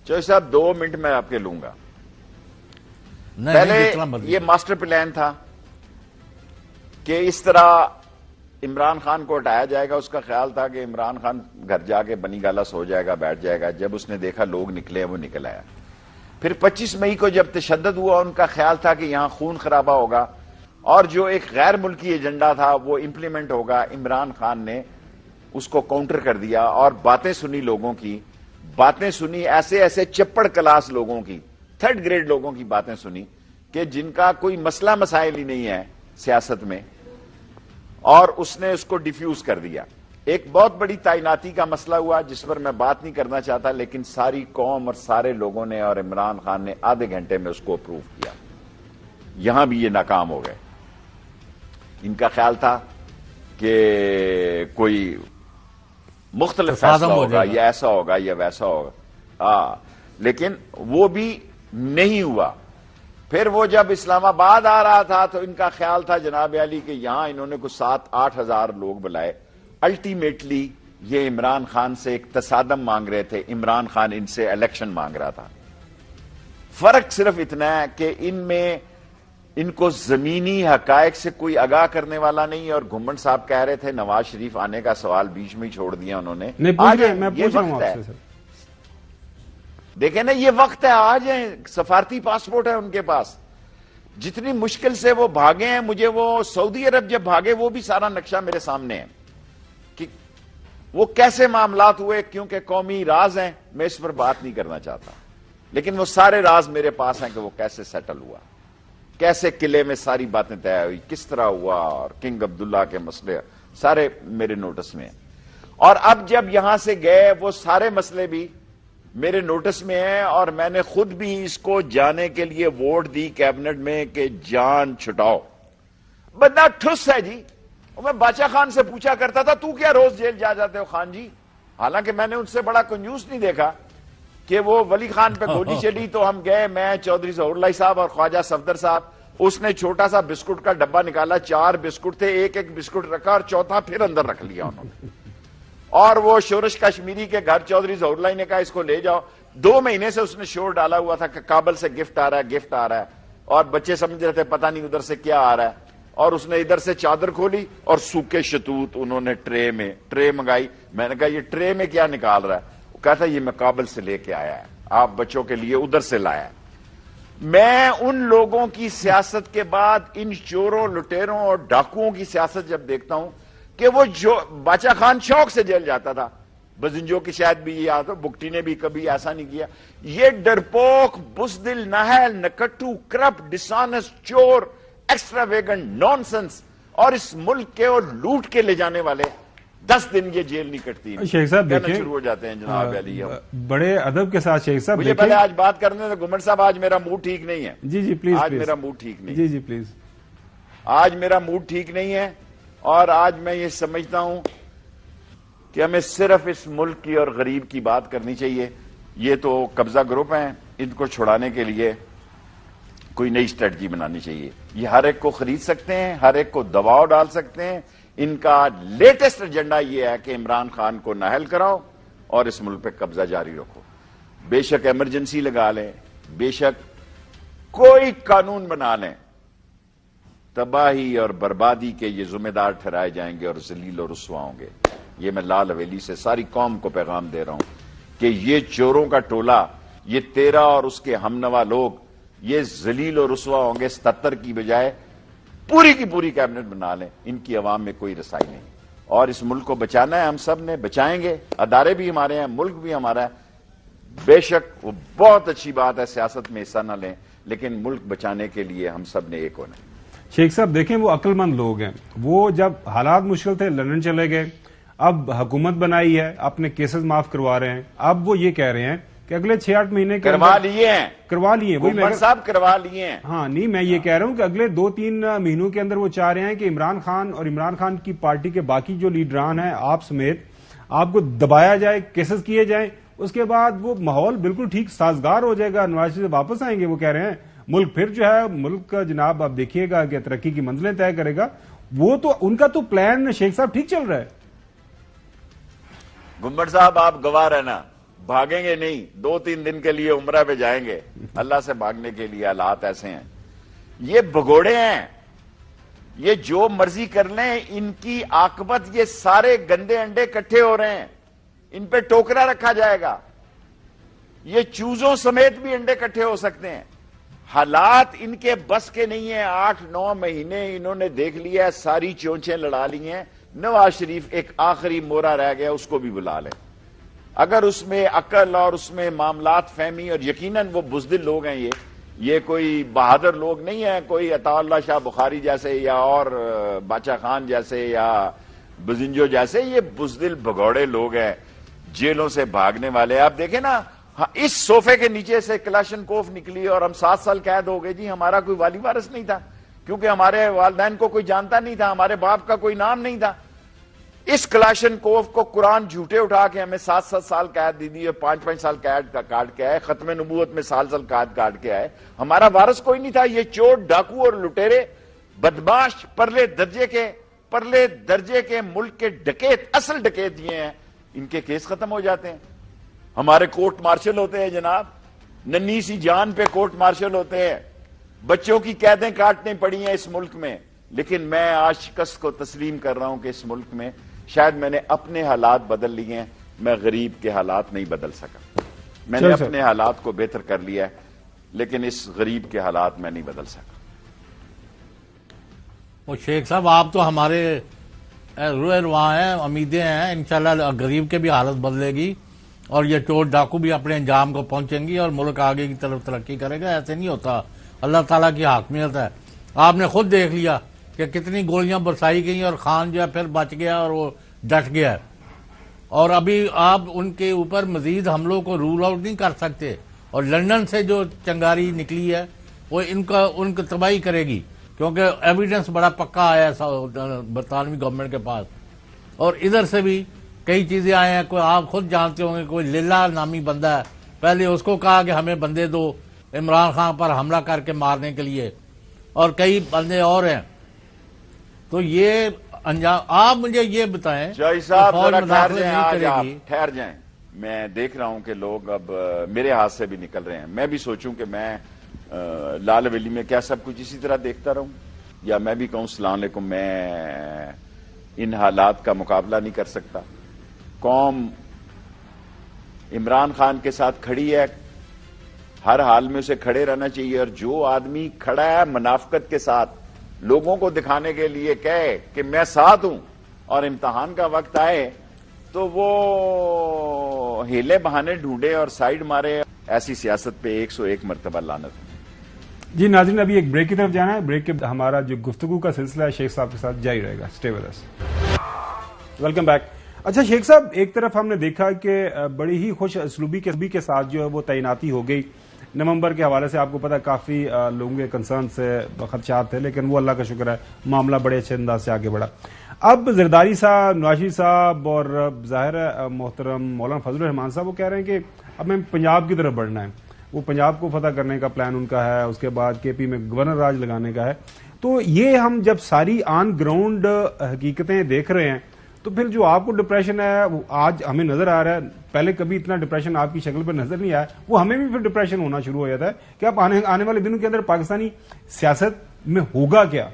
چوہدری صاحب 2 منٹ میں آپ کے لوں گا. پہلے یہ ماسٹر پلان تھا کہ اس طرح عمران خان کو ہٹایا جائے گا. اس کا خیال تھا کہ عمران خان گھر جا کے بنی گالا سو جائے گا، بیٹھ جائے گا. جب اس نے دیکھا لوگ نکلے ہیں، وہ نکل آیا. پھر 25 مئی کو جب تشدد ہوا، ان کا خیال تھا کہ یہاں خون خرابہ ہوگا اور جو ایک غیر ملکی ایجنڈا تھا وہ امپلیمنٹ ہوگا. عمران خان نے اس کو کاؤنٹر کر دیا اور باتیں سنی لوگوں کی، باتیں سنی ایسے چپڑ کلاس لوگوں کی، 3rd گریڈ لوگوں کی باتیں سنی کہ جن کا کوئی مسئلہ مسائل ہی نہیں ہے سیاست میں، اور اس نے اس کو ڈیفیوز کر دیا. ایک بہت بڑی تعیناتی کا مسئلہ ہوا جس پر میں بات نہیں کرنا چاہتا، لیکن ساری قوم اور سارے لوگوں نے اور عمران خان نے آدھے گھنٹے میں اس کو اپروو کیا. یہاں بھی یہ ناکام ہو گئے. ان کا خیال تھا کہ کوئی مختلف فیصلہ ہوگا، یا ایسا ہوگا یا ویسا ہوگا، لیکن وہ بھی نہیں ہوا. پھر وہ جب اسلام آباد آ رہا تھا تو ان کا خیال تھا جناب علی کہ یہاں انہوں نے کچھ 7-8 ہزار لوگ بلائے. الٹیمیٹلی یہ عمران خان سے ایک تصادم مانگ رہے تھے، عمران خان ان سے الیکشن مانگ رہا تھا. فرق صرف اتنا ہے کہ ان میں ان کو زمینی حقائق سے کوئی آگاہ کرنے والا نہیں ہے. اور گھمن صاحب کہہ رہے تھے نواز شریف آنے کا سوال بیچ میں ہی چھوڑ دیا انہوں نے. دیکھیں نا، یہ وقت ہے، آ جائیں. سفارتی پاسپورٹ ہے ان کے پاس. جتنی مشکل سے وہ بھاگے ہیں، مجھے وہ سعودی عرب جب بھاگے وہ بھی سارا نقشہ میرے سامنے ہے کہ وہ کیسے معاملات ہوئے. کیونکہ قومی راز ہیں، میں اس پر بات نہیں کرنا چاہتا، لیکن وہ سارے راز میرے پاس ہیں کہ وہ کیسے سیٹل ہوا، کیسے قلعے میں ساری باتیں طے ہوئی، کس طرح ہوا، اور کنگ عبداللہ کے مسئلے سارے میرے نوٹس میں ہیں. اور اب جب یہاں سے گئے وہ سارے مسئلے بھی میرے نوٹس میں ہیں، اور میں نے خود بھی اس کو جانے کے لیے ووٹ دی کیبنٹ میں کہ جان چھٹاؤ. بندہ ٹھس ہے جی. میں باچا خان سے پوچھا کرتا تھا تو کیا روز جیل جاتے ہو خان جی؟ حالانکہ میں نے ان سے بڑا کنجوس نہیں دیکھا کہ وہ ولی خان پہ گولی چلی تو ہم گئے، میں چودھری ظہور اللہ صاحب اور خواجہ صفدر صاحب. اس نے چھوٹا سا بسکٹ کا ڈبہ نکالا، 4 بسکٹ تھے، ایک بسکٹ رکھا اور چوتھا پھر اندر رکھ لیا انہوں نے. اور وہ شورش کشمیری کے گھر چودھری ظہور اللہ نے کہا اس کو لے جاؤ. 2 مہینے سے اس نے شور ڈالا ہوا تھا کہ کابل سے گفٹ آ رہا ہے، اور بچے سمجھ رہے تھے پتہ نہیں ادھر سے کیا آ رہا ہے. اور اس نے ادھر سے چادر کھولی اور سوکھے شتوت انہوں نے ٹرے منگائی. میں نے کہا یہ ٹرے میں کیا نکال رہا ہے؟ وہ کہتا یہ میں کابل سے لے کے آیا ہے. آپ بچوں کے لیے ادھر سے لایا. میں ان لوگوں کی سیاست کے بعد ان چوروں لٹیروں اور ڈاکوؤں کی سیاست جب دیکھتا ہوں کہ وہ جو باچا خان شوق سے جیل جاتا تھا, بزنجو کی شاید بھی یہ یاد ہو, بگٹی نے بھی کبھی ایسا نہیں کیا. یہ ڈرپوک, بزدل, ناہل, نکٹو, کرپٹ, ڈسانسٹ, چور, ایکسٹرا ویگن, نان سنس اور اس ملک کے اور لوٹ کے لے جانے والے 10 دن یہ جیل نہیں کٹتی. شیخ صاحب دیکھیں, شروع ہو جاتے ہیں جناب علی. بڑے ادب کے ساتھ شیخ صاحب مجھے پہلے آج بات کرنے تو گمر صاحب, آج میرا موڈ ٹھیک نہیں ہے. جی پلیز, آج میرا موڈ ٹھیک نہیں. جی پلیز. آج میرا موڈ ٹھیک نہیں ہے اور آج میں یہ سمجھتا ہوں کہ ہمیں صرف اس ملک کی اور غریب کی بات کرنی چاہیے. یہ تو قبضہ گروپ ہیں, ان کو چھڑانے کے لیے کوئی نئی اسٹریٹجی بنانی چاہیے. یہ ہر ایک کو خرید سکتے ہیں, ہر ایک کو دباؤ ڈال سکتے ہیں. ان کا لیٹسٹ ایجنڈا یہ ہے کہ عمران خان کو نااہل کراؤ اور اس ملک پہ قبضہ جاری رکھو. بے شک ایمرجنسی لگا لیں, بے شک کوئی قانون بنا لیں, تباہی اور بربادی کے یہ ذمہ دار ٹھہرائے جائیں گے اور ذلیل و رسوا ہوں گے. یہ میں لال حویلی سے ساری قوم کو پیغام دے رہا ہوں کہ یہ چوروں کا ٹولہ, یہ تیرا اور اس کے ہمنوا لوگ, یہ ذلیل و رسوا ہوں گے. 77 کی بجائے پوری کی پوری کیبنٹ بنا لیں, ان کی عوام میں کوئی رسائی نہیں. اور اس ملک کو بچانا ہے, ہم سب نے بچائیں گے. ادارے بھی ہمارے ہیں, ملک بھی ہمارا ہے. بے شک وہ بہت اچھی بات ہے, سیاست میں حصہ نہ لیں, لیکن ملک بچانے کے لیے ہم سب نے ایک ہونا ہے. شیخ صاحب دیکھیں, وہ عقل مند لوگ ہیں. وہ جب حالات مشکل تھے لندن چلے گئے, اب حکومت بنائی ہے, اپنے کیسز معاف کروا رہے ہیں. اب وہ یہ کہہ رہے ہیں کہ اگلے 6-8 مہینے کے کروا لیے ہیں, کروا لیے عمر صاحب کروا لیے ہیں. ہاں نہیں, میں یہ کہہ رہا ہوں کہ اگلے 2-3 مہینوں کے اندر وہ چاہ رہے ہیں کہ عمران خان اور عمران خان کی پارٹی کے باقی جو لیڈران ہیں, آپ سمیت, آپ کو دبایا جائے, کیسز کیے جائیں. اس کے بعد وہ ماحول بالکل ٹھیک سازگار ہو جائے گا, نواز شریف واپس آئیں گے. وہ کہہ رہے ہیں ملک پھر جو ہے, ملک کا جناب آپ دیکھیے گا کہ ترقی کی منزلیں طے کرے گا. وہ تو ان کا تو پلان شیخ صاحب ٹھیک چل رہا ہے. گمبر صاحب آپ گواہ رہنا, بھاگیں گے نہیں. 2-3 دن کے لیے عمرہ پہ جائیں گے. اللہ سے بھاگنے کے لیے حالات ایسے ہیں. یہ بھگوڑے ہیں, یہ جو مرضی کر لیں, ان کی عاقبت یہ سارے گندے انڈے اکٹھے ہو رہے ہیں, ان پہ ٹوکرا رکھا جائے گا. یہ چوزوں سمیت بھی انڈے اکٹھے ہو سکتے ہیں. حالات ان کے بس کے نہیں ہیں. 8-9 مہینے انہوں نے دیکھ لیا, ساری چونچیں لڑا لی ہیں. نواز شریف ایک آخری مورا رہ گیا, اس کو بھی بلا لیں. اگر اس میں عقل اور اس میں معاملات فہمی, اور یقیناً وہ بزدل لوگ ہیں, یہ کوئی بہادر لوگ نہیں ہیں, کوئی عطا اللہ شاہ بخاری جیسے یا اور باچا خان جیسے یا بزنجو جیسے, یہ بزدل بھگوڑے لوگ ہیں, جیلوں سے بھاگنے والے. آپ دیکھیں نا, اس صوفے کے نیچے سے کلاشنکوف نکلی اور ہم 7 سال قید ہو گئے. جی ہمارا کوئی والی وارث نہیں تھا, کیونکہ ہمارے والدین کو کوئی جانتا نہیں تھا, ہمارے باپ کا کوئی نام نہیں تھا. اس کلاشنکوف کو قرآن جھوٹے اٹھا کے ہمیں 7 سال قید دی دی, اور 5 سال قید کا کاٹ کے آئے. ختم نبوت میں سال قید کاٹ کے آئے. ہمارا وارث کوئی نہیں تھا. یہ چور, ڈاکو اور لٹیرے, بدماش, پرلے درجے کے ملک کے ڈکیت, اصل ڈکیت یہ ہیں, ان کے کیس ختم ہو جاتے ہیں. ہمارے کورٹ مارشل ہوتے ہیں جناب, ننھی سی جان پہ کورٹ مارشل ہوتے ہیں. بچوں کی قیدیں کاٹنے پڑی ہیں اس ملک میں. لیکن میں آج شکست کو تسلیم کر رہا ہوں کہ اس ملک میں شاید میں نے اپنے حالات بدل لیے ہیں, میں غریب کے حالات نہیں بدل سکا. میں نے اپنے حالات کو بہتر کر لیا ہے, لیکن اس غریب کے حالات میں نہیں بدل سکا. وہ شیخ صاحب, آپ تو ہمارے روئے رواں ہیں, امیدیں ہیں, انشاءاللہ غریب کے بھی حالت بدلے گی اور یہ چور ڈاکو بھی اپنے انجام کو پہنچیں گی اور ملک آگے کی طرف ترقی کرے گا. ایسے نہیں ہوتا, اللہ تعالیٰ کی حاکمیت ہے. آپ نے خود دیکھ لیا کہ کتنی گولیاں برسائی گئیں اور خان جو ہے پھر بچ گیا اور وہ ڈٹ گیا. اور ابھی آپ ان کے اوپر مزید حملوں کو رول آؤٹ نہیں کر سکتے. اور لندن سے جو چنگاری نکلی ہے وہ ان کو تباہی کرے گی, کیونکہ ایویڈنس بڑا پکا آیا ہے برطانوی گورنمنٹ کے پاس. اور ادھر سے بھی کئی چیزیں آئے ہیں. کوئی آپ خود جانتے ہوں گے, کوئی لیلا نامی بندہ ہے, پہلے اس کو کہا کہ ہمیں بندے دو عمران خان پر حملہ کر کے مارنے کے لیے, اور کئی بندے اور ہیں. تو یہ انجام, آپ مجھے یہ بتائیں, جائی صاحب ذرا ٹھہر جائیں. میں دیکھ رہا ہوں کہ لوگ اب میرے ہاتھ سے بھی نکل رہے ہیں. میں بھی سوچوں کہ میں لال حویلی میں کیا سب کچھ اسی طرح دیکھتا رہوں, یا میں بھی کہوں السلام علیکم, میں ان حالات کا مقابلہ نہیں کر سکتا. قوم عمران خان کے ساتھ کھڑی ہے, ہر حال میں اسے کھڑے رہنا چاہیے. اور جو آدمی کھڑا ہے منافقت کے ساتھ لوگوں کو دکھانے کے لیے کہے کہ میں ساتھ ہوں اور امتحان کا وقت آئے تو وہ ہیلے بہانے ڈھونڈے اور سائیڈ مارے, ایسی سیاست پہ 101 مرتبہ لعنت. جی ناظرین, ابھی ایک بریک کی طرف جانا ہے. بریک کے ہمارا جو گفتگو کا سلسلہ ہے شیخ صاحب کے ساتھ جاری رہے گا. Stay with us. Welcome back. اچھا شیخ صاحب, ایک طرف ہم نے دیکھا کہ بڑی ہی خوش اسلوبی کے ساتھ جو ہے وہ تعیناتی ہو گئی. نومبر کے حوالے سے آپ کو پتا کافی لوگوں کے کنسرن سے خدشات تھے, لیکن وہ اللہ کا شکر ہے معاملہ بڑے اچھے انداز سے آگے بڑھا. اب زرداری صاحب, نواز شریف صاحب اور ظاہر ہے محترم مولانا فضل الرحمان صاحب وہ کہہ رہے ہیں کہ اب ہمیں پنجاب کی طرف بڑھنا ہے. وہ پنجاب کو فتح کرنے کا پلان ان کا ہے, اس کے بعد کے پی میں گورنر راج لگانے کا ہے. تو یہ ہم جب ساری آن گراؤنڈ حقیقتیں دیکھ رہے ہیں تو پھر جو آپ کو ڈپریشن ہے وہ آج ہمیں نظر آ رہا ہے, پہلے کبھی اتنا ڈپریشن آپ کی شکل پر نظر نہیں آیا, وہ ہمیں بھی پھر ڈپریشن ہونا شروع ہو جاتا ہے کہ اب آنے والے دنوں کے اندر پاکستانی سیاست میں ہوگا کیا.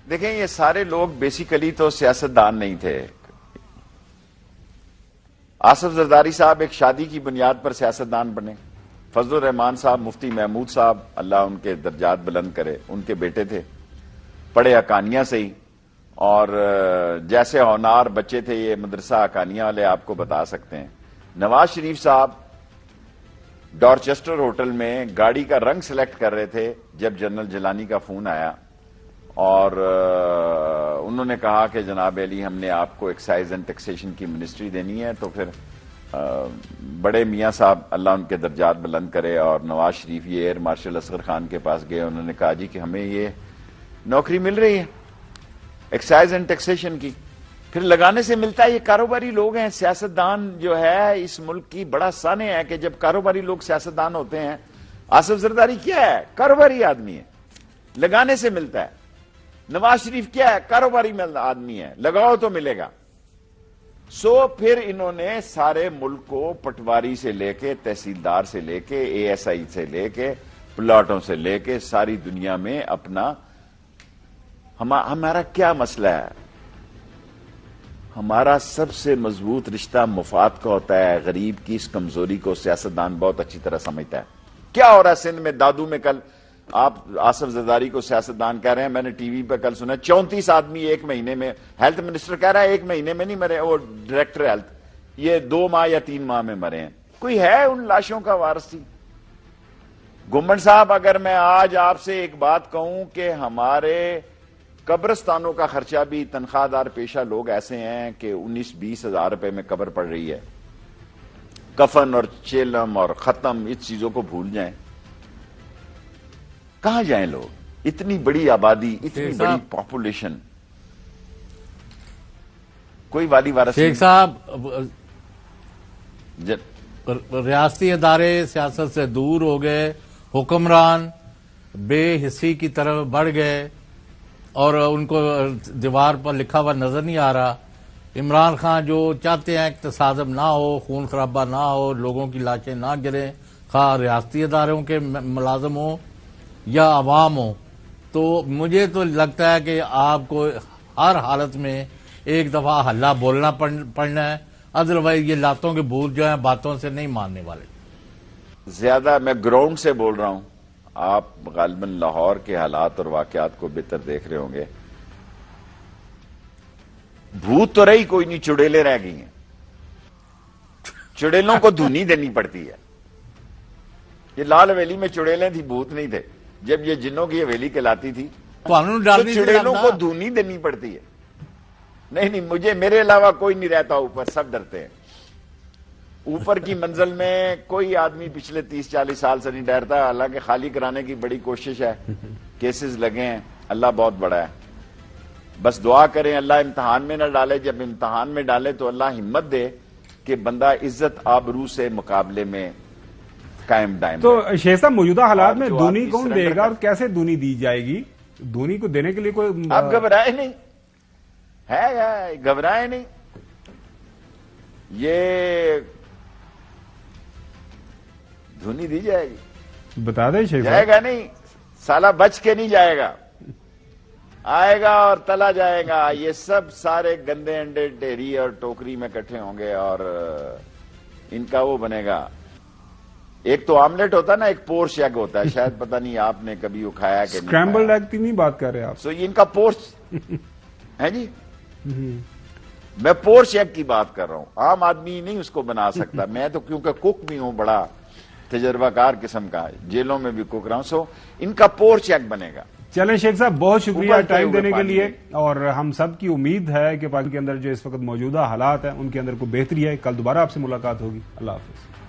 دیکھیں یہ سارے لوگ بیسیکلی تو سیاستدان نہیں تھے. آصف زرداری صاحب ایک شادی کی بنیاد پر سیاستدان بنے. فضل الرحمان صاحب, مفتی محمود صاحب اللہ ان کے درجات بلند کرے, ان کے بیٹے تھے, پڑھے حقانیہ سے ہی, اور جیسے ہونہار بچے تھے یہ مدرسہ حقانیہ والے آپ کو بتا سکتے ہیں. نواز شریف صاحب ڈارچسٹر ہوٹل میں گاڑی کا رنگ سلیکٹ کر رہے تھے جب جنرل جیلانی کا فون آیا, اور انہوں نے کہا کہ جناب علی ہم نے آپ کو ایکسائز اینڈ ٹیکسیشن کی منسٹری دینی ہے. تو پھر بڑے میاں صاحب اللہ ان کے درجات بلند کرے اور نواز شریف یہ ایئر مارشل اصغر خان کے پاس گئے, انہوں نے کہا جی کہ ہمیں یہ نوکری مل رہی ہے ایکسائز اینڈ ٹیکسیشن کی. پھر لگانے سے ملتا ہے, یہ کاروباری لوگ ہیں. سیاستدان جو ہے اس ملک کی بڑا سانے ہے کہ جب کاروباری لوگ سیاستدان ہوتے ہیں. آصف زرداری کیا ہے, کاروباری آدمی ہے, لگانے سے ملتا ہے. نواز شریف کیا ہے, کاروباری آدمی ہے, لگاؤ تو ملے گا. پھر انہوں نے سارے ملک کو پٹواری سے لے کے, تحصیلدار سے لے کے, اے ایس آئی سے لے کے, پلاٹوں سے لے کے ساری دنیا میں اپنا ہمارا کیا مسئلہ ہے, ہمارا سب سے مضبوط رشتہ مفاد کا ہوتا ہے. غریب کی اس کمزوری کو سیاستدان بہت اچھی طرح سمجھتا ہے. کیا ہو رہا ہے سندھ میں, دادو میں کل آپ آصف زرداری کو سیاستدان کہہ رہے ہیں, میں نے ٹی وی پہ کل سنا 34 آدمی ایک مہینے میں, ہیلتھ منسٹر کہہ رہا ہے ایک مہینے میں نہیں مرے, وہ ڈائریکٹر ہیلتھ, یہ 2 ماہ یا 3 ماہ میں مرے ہیں. کوئی ہے ان لاشوں کا وارثی؟ گمن صاحب اگر میں آج آپ سے ایک بات کہوں کہ ہمارے قبرستانوں کا خرچہ بھی تنخواہ دار پیشہ لوگ ایسے ہیں کہ 19-20 ہزار روپے میں قبر پڑ رہی ہے. کفن اور چیلم اور ختم اس چیزوں کو بھول جائیں, کہاں جائیں لوگ؟ اتنی بڑی آبادی, اتنی بڑی پاپولیشن, کوئی والی وارث شیخ صاحب ریاستی ادارے سیاست سے دور ہو گئے, حکمران بے حسی کی طرف بڑھ گئے اور ان کو دیوار پر لکھا ہوا نظر نہیں آ رہا. عمران خان جو چاہتے ہیں تصادم نہ ہو, خون خرابہ نہ ہو, لوگوں کی لاشیں نہ گریں, خواہ ریاستی اداروں کے ملازم ہوں یا عوام ہوں. تو مجھے تو لگتا ہے کہ آپ کو ہر حالت میں ایک دفعہ ہلہ بولنا پڑنا ہے, ادروائز یہ لاتوں کے بھوت جو ہیں باتوں سے نہیں ماننے والے. زیادہ میں گراؤنڈ سے بول رہا ہوں, آپ غالباً لاہور کے حالات اور واقعات کو بہتر دیکھ رہے ہوں گے. بھوت تو رہی کوئی نہیں, چڑیلیں رہ گئی ہیں. چڑیلوں کو دھونی دینی پڑتی ہے. یہ لال حویلی میں چڑیلیں تھی, بھوت نہیں تھے. جب یہ جنوں کی حویلی کہلاتی تھی تو چڑیلوں کو دھونی دینی پڑتی ہے. نہیں, مجھے میرے علاوہ کوئی نہیں رہتا اوپر, سب ڈرتے ہیں. اوپر کی منزل میں کوئی آدمی پچھلے 30-40 سال سے نہیں ڈرتا. حالانکہ خالی کرانے کی بڑی کوشش ہے, کیسز لگے ہیں, اللہ بہت بڑا ہے. بس دعا کریں اللہ امتحان میں نہ ڈالے. جب امتحان میں ڈالے تو اللہ ہمت دے کہ بندہ عزت آبرو سے مقابلے میں قائم دائم. تو شیخ صاحب موجودہ حالات میں دھونی کون دے گا اور کیسے دھونی دی جائے گی؟ دھونی کو دینے کے لیے کوئی آپ گھبرائے نہیں ہے, گھبرائے نہیں. یہ دھونی دی جائے گی, بتا دیں شیخ جائے گا نہیں, سالہ بچ کے نہیں جائے گا, آئے گا اور تلا جائے گا. یہ سب سارے گندے انڈے ڈھیری اور ٹوکری میں کٹھے ہوں گے اور ان کا وہ بنے گا، ایک تو آملیٹ ہوتا ہے نا، ایک پورش ایگ ہوتا ہے، شاید پتہ نہیں آپ نے کبھی وہ کھایا کہ نہیں اسکریمبلڈ ایگ کی نہیں بات کر رہے آپ؟ سو ان کا پورش ہے جی، میں پورش ایگ کی بات کر رہا ہوں، عام آدمی نہیں اس کو بنا سکتا، میں تو کیونکہ کوک بھی ہوں، بڑا تجربہ کار قسم کا، جیلوں میں بھی کوک رہا ہوں، سو ان کا پورش ایگ بنے گا۔ چلیں شیخ صاحب، بہت شکریہ ابلتے ٹائم ہوئے دینے کے پانی لیے، میں۔ اور ہم سب کی امید ہے کہ پاکستان کے اندر جو اس وقت موجودہ حالات ہیں ان کے اندر کوئی بہتری ہے۔ کل دوبارہ آپ سے ملاقات ہوگی۔ اللہ حافظ۔